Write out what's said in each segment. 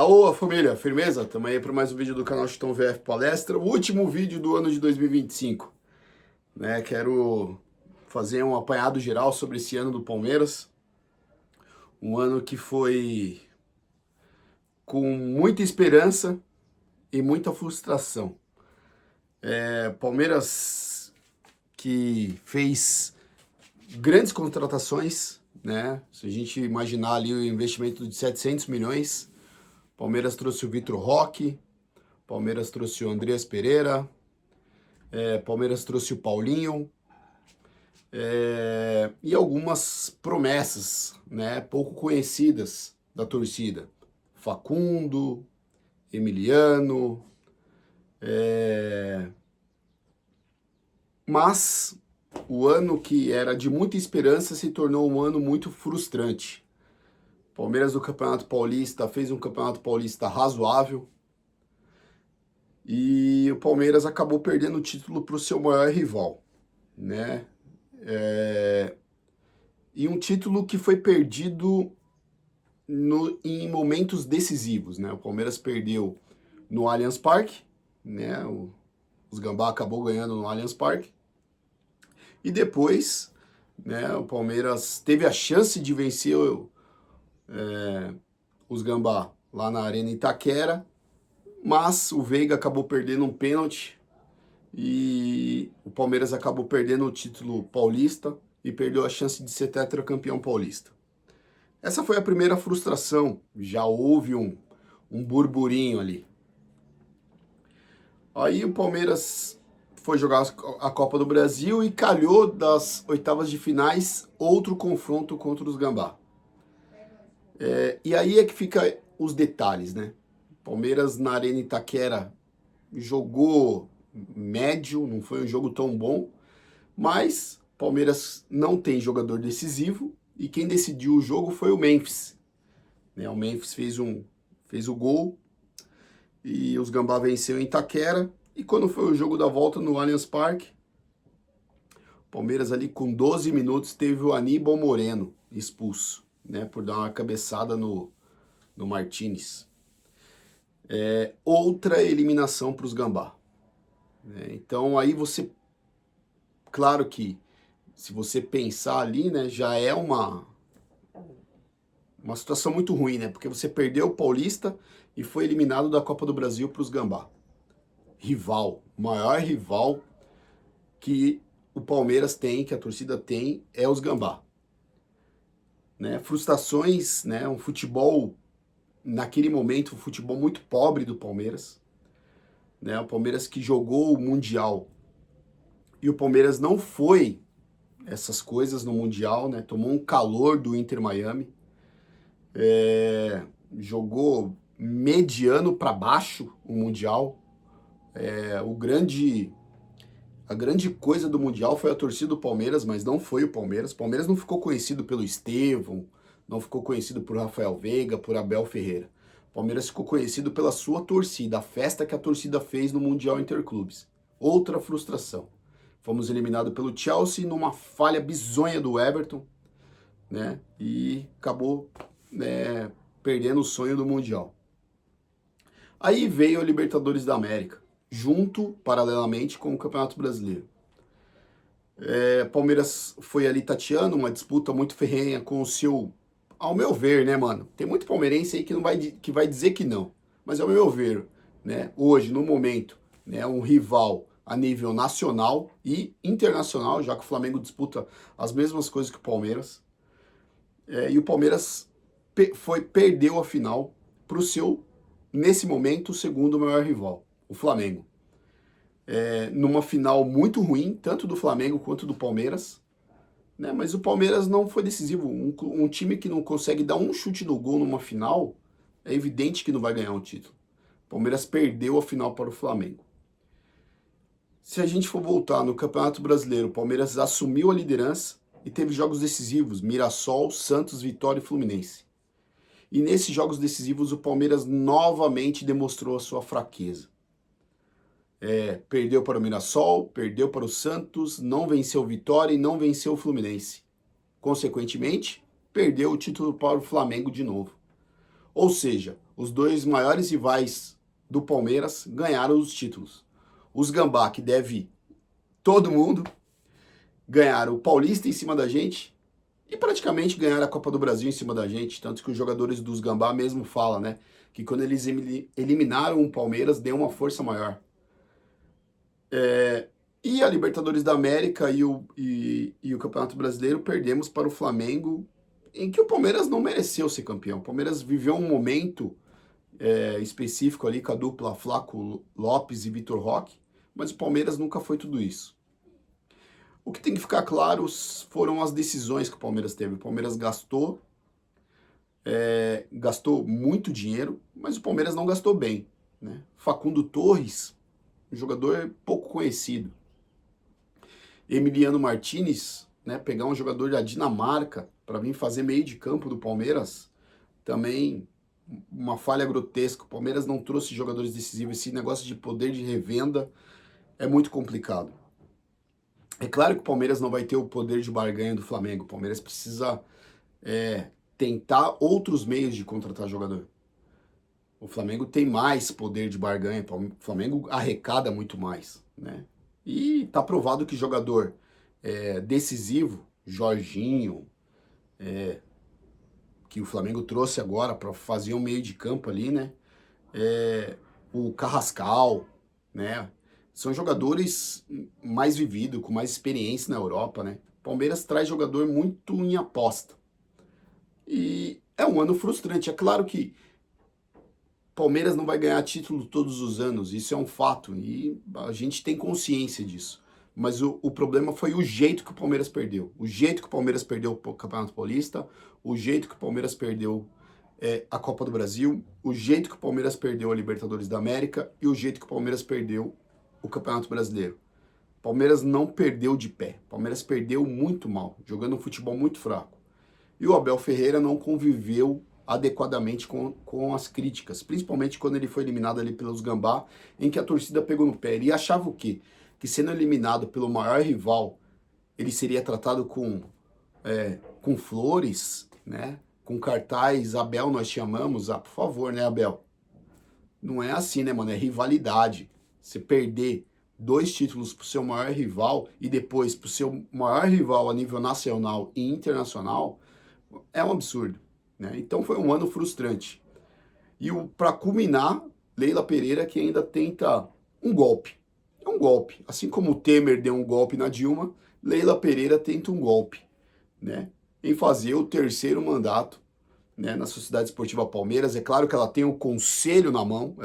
Aô, família, firmeza? Tamo aí para mais um vídeo do canal Chutão VF Palestra, o último vídeo do ano de 2025, né? Quero fazer um apanhado geral sobre esse ano do Palmeiras, um ano que foi com muita esperança e muita frustração. Palmeiras que fez grandes contratações, né? Se a gente imaginar ali o investimento de 700 milhões, Palmeiras trouxe o Vitor Roque, Palmeiras trouxe o Andreas Pereira, Palmeiras trouxe o Paulinho, e algumas promessas, né, pouco conhecidas da torcida. Facundo, Emiliano, mas o ano que era de muita esperança se tornou um ano muito frustrante. Palmeiras do Campeonato Paulista fez um Campeonato Paulista razoável e o Palmeiras acabou perdendo o título para o seu maior rival, né? E um título que foi perdido em momentos decisivos, né? O Palmeiras perdeu no Allianz Parque, né? Os Gambá acabou ganhando no Allianz Parque. E depois, né, o Palmeiras teve a chance de vencer os Gambá lá na Arena Itaquera, mas o Veiga acabou perdendo um pênalti e o Palmeiras acabou perdendo o título paulista e perdeu a chance de ser tetracampeão paulista. Essa foi a primeira frustração, já houve um burburinho ali. Aí o Palmeiras foi jogar a Copa do Brasil e calhou das oitavas de finais outro confronto contra os Gambá. E aí é que fica os detalhes, né? Palmeiras na Arena Itaquera jogou médio, não foi um jogo tão bom, mas Palmeiras não tem jogador decisivo e quem decidiu o jogo foi o Memphis. O Memphis fez o gol e os Gambá venceu em Itaquera. E quando foi o jogo da volta no Allianz Parque, Palmeiras ali com 12 minutos teve o Aníbal Moreno expulso, né, por dar uma cabeçada no Martínez. Outra eliminação para os Gambá. Então aí você, claro que se você pensar ali, né, já é uma situação muito ruim, né, porque você perdeu o Paulista e foi eliminado da Copa do Brasil para os Gambá. Rival, o maior rival que o Palmeiras tem, que a torcida tem, é os Gambá. Né? Frustrações, né? Um futebol, naquele momento, um futebol muito pobre do Palmeiras. Né? O Palmeiras que jogou o Mundial. E o Palmeiras não foi essas coisas no Mundial, né? Tomou um calor do Inter Miami. Jogou mediano para baixo o Mundial. A grande coisa do Mundial foi a torcida do Palmeiras, mas não foi o Palmeiras. O Palmeiras não ficou conhecido pelo Estevão, não ficou conhecido por Rafael Veiga, por Abel Ferreira. O Palmeiras ficou conhecido pela sua torcida, a festa que a torcida fez no Mundial Interclubes. Outra frustração. Fomos eliminados pelo Chelsea numa falha bizonha do Everton, né? E acabou, né, perdendo o sonho do Mundial. Aí veio a Libertadores da América, junto, paralelamente, com o Campeonato Brasileiro. Palmeiras foi ali tateando, uma disputa muito ferrenha com o seu... Ao meu ver, né, mano? Tem muito palmeirense aí que vai dizer que não. Mas ao meu ver, né, hoje, no momento, né, um rival a nível nacional e internacional, já que o Flamengo disputa as mesmas coisas que o Palmeiras. E o Palmeiras perdeu a final para o seu, nesse momento, o segundo maior rival, o Flamengo. Numa final muito ruim, tanto do Flamengo quanto do Palmeiras, né? Mas o Palmeiras não foi decisivo. Um time que não consegue dar um chute no gol numa final, é evidente que não vai ganhar um título. O Palmeiras perdeu a final para o Flamengo. Se a gente for voltar no Campeonato Brasileiro, o Palmeiras assumiu a liderança e teve jogos decisivos, Mirassol, Santos, Vitória e Fluminense. E nesses jogos decisivos o Palmeiras novamente demonstrou a sua fraqueza. Perdeu para o Mirassol, perdeu para o Santos, não venceu o Vitória e não venceu o Fluminense. Consequentemente, perdeu o título para o Flamengo de novo. Ou seja, os dois maiores rivais do Palmeiras ganharam os títulos. Os Gambá, que deve todo mundo, ganharam o Paulista em cima da gente e praticamente ganharam a Copa do Brasil em cima da gente. Tanto que os jogadores dos Gambá mesmo falam, né? Que quando eles eliminaram o Palmeiras, deu uma força maior. E a Libertadores da América e o Campeonato Brasileiro perdemos para o Flamengo, em que o Palmeiras não mereceu ser campeão. O Palmeiras viveu um momento específico ali com a dupla Flaco Lopes e Vitor Roque, mas o Palmeiras nunca foi tudo isso. O que tem que ficar claro foram as decisões que o Palmeiras teve. O Palmeiras gastou muito dinheiro, mas o Palmeiras não gastou bem, né? Facundo Torres, um jogador pouco conhecido. Emiliano Martinez, né, pegar um jogador da Dinamarca para vir fazer meio de campo do Palmeiras, também uma falha grotesca. O Palmeiras não trouxe jogadores decisivos. Esse negócio de poder de revenda é muito complicado. É claro que o Palmeiras não vai ter o poder de barganha do Flamengo. O Palmeiras precisa tentar outros meios de contratar jogador. O Flamengo tem mais poder de barganha. O Flamengo arrecada muito mais, né? E tá provado que jogador decisivo, Jorginho, que o Flamengo trouxe agora para fazer um meio de campo ali, né? O Carrascal, né? São jogadores mais vividos, com mais experiência na Europa, né? Palmeiras traz jogador muito em aposta. E é um ano frustrante. É claro que Palmeiras não vai ganhar título todos os anos, isso é um fato, e a gente tem consciência disso. Mas o problema foi o jeito que o Palmeiras perdeu. O jeito que o Palmeiras perdeu o Campeonato Paulista, o jeito que o Palmeiras perdeu a Copa do Brasil, o jeito que o Palmeiras perdeu a Libertadores da América e o jeito que o Palmeiras perdeu o Campeonato Brasileiro. O Palmeiras não perdeu de pé. O Palmeiras perdeu muito mal, jogando um futebol muito fraco. E o Abel Ferreira não conviveu adequadamente com as críticas, principalmente quando ele foi eliminado ali pelos Gambá, em que a torcida pegou no pé. Ele achava o quê? Que sendo eliminado pelo maior rival, ele seria tratado com flores, né? Com cartaz, Abel, nós te amamos. Ah, por favor, né, Abel? Não é assim, né, mano? É rivalidade. Você perder 2 títulos pro seu maior rival e depois pro seu maior rival a nível nacional e internacional é um absurdo, né? Então foi um ano frustrante. E para culminar, Leila Pereira que ainda tenta um golpe. É um golpe. Assim como o Temer deu um golpe na Dilma, Leila Pereira tenta um golpe, né? Em fazer o 3º mandato, né, na Sociedade Esportiva Palmeiras. É claro que ela tem o conselho na mão,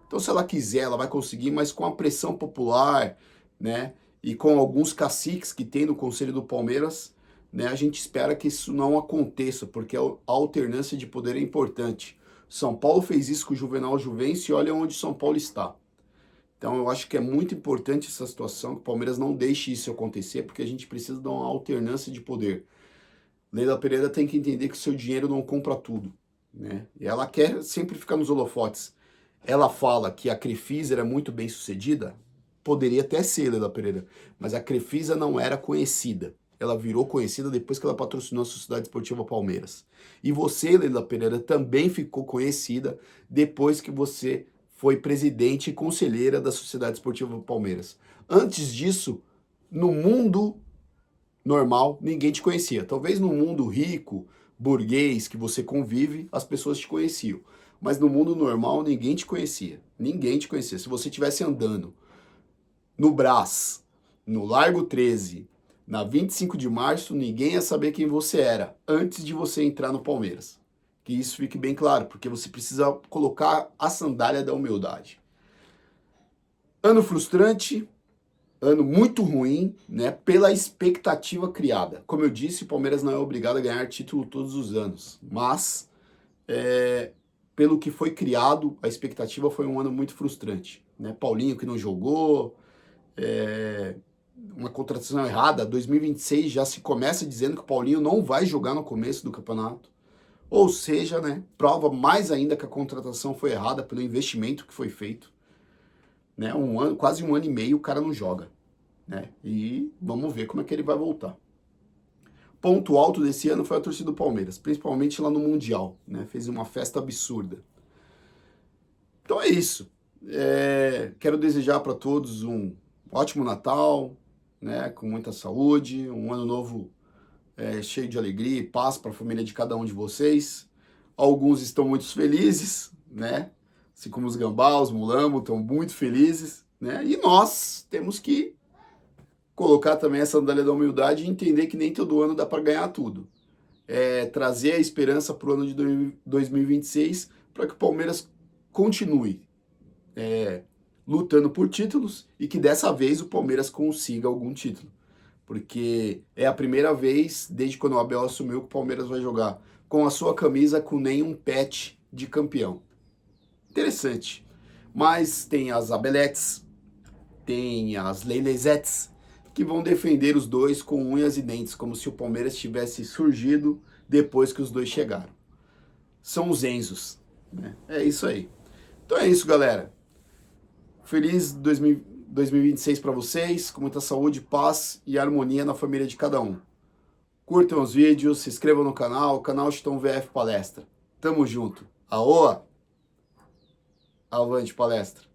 Então, se ela quiser, ela vai conseguir, mas com a pressão popular, né, e com alguns caciques que tem no conselho do Palmeiras, né, a gente espera que isso não aconteça, porque a alternância de poder é importante. São Paulo fez isso com o Juvenal Juvencio e olha onde São Paulo está. Então, eu acho que é muito importante essa situação, que o Palmeiras não deixe isso acontecer, porque a gente precisa de uma alternância de poder. Leila Pereira tem que entender que o seu dinheiro não compra tudo, né? E ela quer sempre ficar nos holofotes. Ela fala que a Crefisa era muito bem sucedida, poderia até ser, Leila Pereira, mas a Crefisa não era conhecida. Ela virou conhecida depois que ela patrocinou a Sociedade Esportiva Palmeiras. E você, Leila Pereira, também ficou conhecida depois que você foi presidente e conselheira da Sociedade Esportiva Palmeiras. Antes disso, no mundo normal, ninguém te conhecia. Talvez no mundo rico, burguês, que você convive, as pessoas te conheciam. Mas no mundo normal, ninguém te conhecia. Ninguém te conhecia. Se você estivesse andando no Brás, no Largo 13, na 25 de março, ninguém ia saber quem você era antes de você entrar no Palmeiras. Que isso fique bem claro, porque você precisa colocar a sandália da humildade. Ano frustrante, ano muito ruim, né, pela expectativa criada. Como eu disse, o Palmeiras não é obrigado a ganhar título todos os anos, mas pelo que foi criado, a expectativa foi um ano muito frustrante, né? Paulinho que não jogou, uma contratação errada. 2026 já se começa dizendo que o Paulinho não vai jogar no começo do campeonato. Ou seja, né, prova mais ainda que a contratação foi errada pelo investimento que foi feito. Né? Quase um ano e meio o cara não joga. Né? E vamos ver como é que ele vai voltar. ponto alto desse ano foi a torcida do Palmeiras, principalmente lá no Mundial, né? Fez uma festa absurda. Então é isso. Quero desejar para todos um ótimo Natal, né? Com muita saúde, um ano novo cheio de alegria e paz para a família de cada um de vocês. Alguns estão muito felizes, né? Assim como os Gambá, os Mulamo estão muito felizes, né? E nós temos que colocar também essa sandália da humildade e entender que nem todo ano dá para ganhar tudo. Trazer a esperança para o ano de 2026 para que o Palmeiras continue lutando por títulos e que dessa vez o Palmeiras consiga algum título. Porque é a primeira vez, desde quando o Abel assumiu, que o Palmeiras vai jogar com a sua camisa com nenhum patch de campeão. Interessante. Mas tem as Abeletes, tem as Leilezetes, que vão defender os dois com unhas e dentes, como se o Palmeiras tivesse surgido depois que os dois chegaram. São os Enzos, né? É isso aí. Então é isso, galera. Feliz 2026 para vocês, com muita saúde, paz e harmonia na família de cada um. Curtam os vídeos, se inscrevam no canal Chitão VF Palestra. Tamo junto. Aoa! Avante palestra!